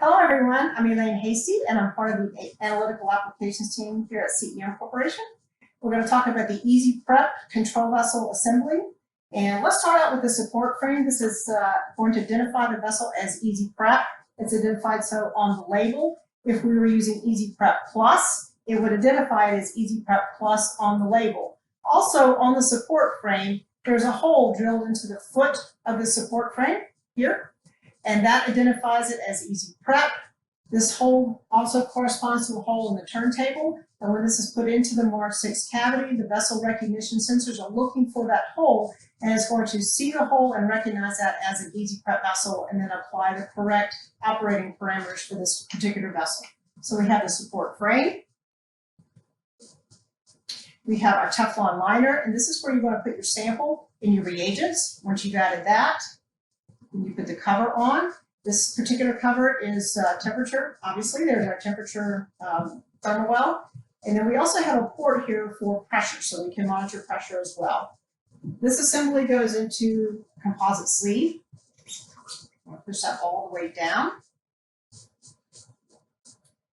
Hello, everyone. I'm Elaine Hasty, and I'm part of the Analytical Applications team here at CEM Corporation. We're going to talk about the Easy Prep control vessel assembly. And let's start out with the support frame. This is going to identify the vessel as Easy Prep. It's identified so on the label. If we were using Easy Prep Plus, it would identify it as Easy Prep Plus on the label. Also, on the support frame, there's a hole drilled into the foot of the support frame here, and that identifies it as Easy Prep. This hole also corresponds to a hole in the turntable, and when this is put into the Mark 6 cavity, the vessel recognition sensors are looking for that hole, and it's going to see the hole and recognize that as an Easy Prep vessel, and then apply the correct operating parameters for this particular vessel. So we have the support frame. We have our Teflon liner, and this is where you want to put your sample and your reagents. Once you've added that, you put the cover on. This particular cover is temperature. Obviously, there's our temperature thermal well. And then we also have a port here for pressure, so we can monitor pressure as well. This assembly goes into a composite sleeve. I'm going to push that all the way down.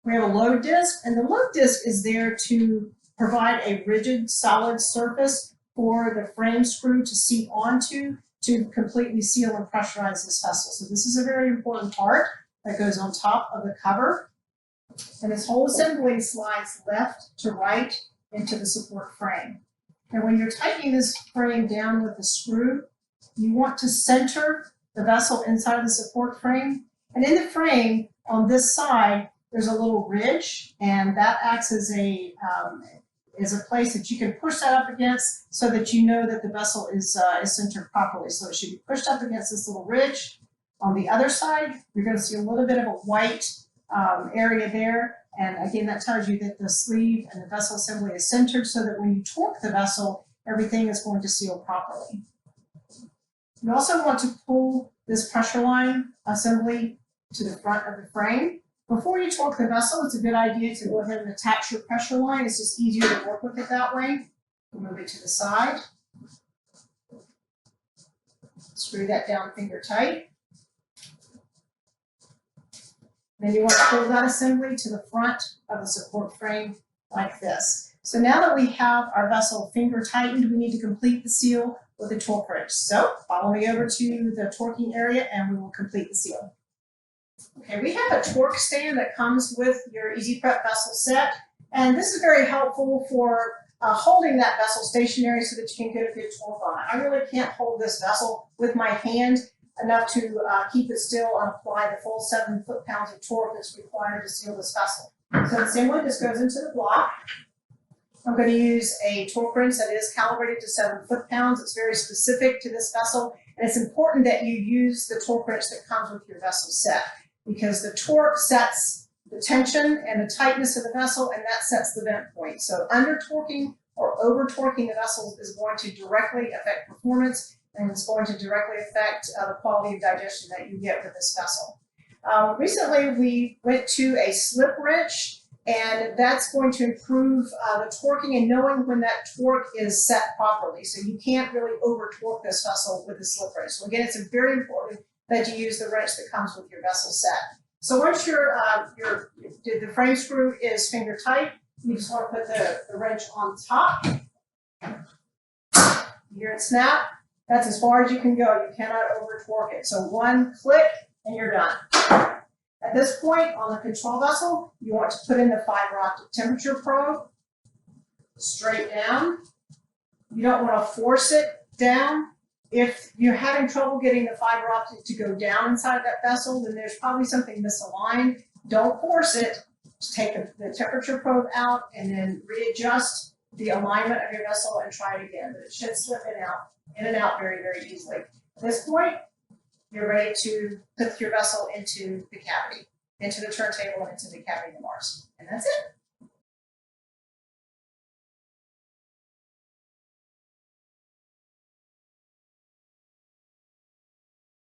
We have a load disc, and the load disc is there to provide a rigid, solid surface for the frame screw to seat onto to completely seal and pressurize this vessel. So this is a very important part that goes on top of the cover. And this whole assembly slides left to right into the support frame. And when you're tightening this frame down with the screw, you want to center the vessel inside of the support frame. And in the frame, on this side, there's a little ridge, and that acts as a place that you can push that up against so that you know that the vessel is centered properly. So it should be pushed up against this little ridge. On the other side, you're going to see a little bit of a white area there. And again, that tells you that the sleeve and the vessel assembly is centered so that when you torque the vessel, everything is going to seal properly. You also want to pull this pressure line assembly to the front of the frame. Before you torque the vessel, it's a good idea to go ahead and attach your pressure line. It's just easier to work with it that way. Move it to the side. Screw that down finger tight. Then you want to pull that assembly to the front of the support frame like this. So now that we have our vessel finger tightened, we need to complete the seal with a torque wrench. So follow me over to the torquing area and we will complete the seal. Okay, we have a torque stand that comes with your Easy Prep vessel set, and this is very helpful for holding that vessel stationary so that you can get a good torque on it. I really can't hold this vessel with my hand enough to keep it still and apply the full 7 foot-pounds of torque that's required to seal this vessel. So the assembly just goes into the block. I'm going to use a torque wrench that is calibrated to 7 foot-pounds. It's very specific to this vessel, and it's important that you use the torque wrench that comes with your vessel set, because the torque sets the tension and the tightness of the vessel, and that sets the vent point. So under torquing or over torquing the vessel is going to directly affect performance, and it's going to directly affect the quality of digestion that you get with this vessel. Recently, we went to a slip wrench, and that's going to improve the torquing and knowing when that torque is set properly. So you can't really over torque this vessel with a slip wrench. So again, it's very important that you use the wrench that comes with your vessel set. So once the frame screw is finger tight, you just want to put the wrench on top. You hear it snap. That's as far as you can go. You cannot over torque it. So one click and you're done. At this point on the control vessel, you want to put in the fiber optic temperature probe straight down. You don't want to force it down. If you're having trouble getting the fiber optic to go down inside of that vessel, then there's probably something misaligned. Don't force it. Just take the temperature probe out and then readjust the alignment of your vessel and try it again. But it should slip in and out very, very easily. At this point, you're ready to put your vessel into the cavity, into the turntable, and into the cavity of the Mars. And that's it.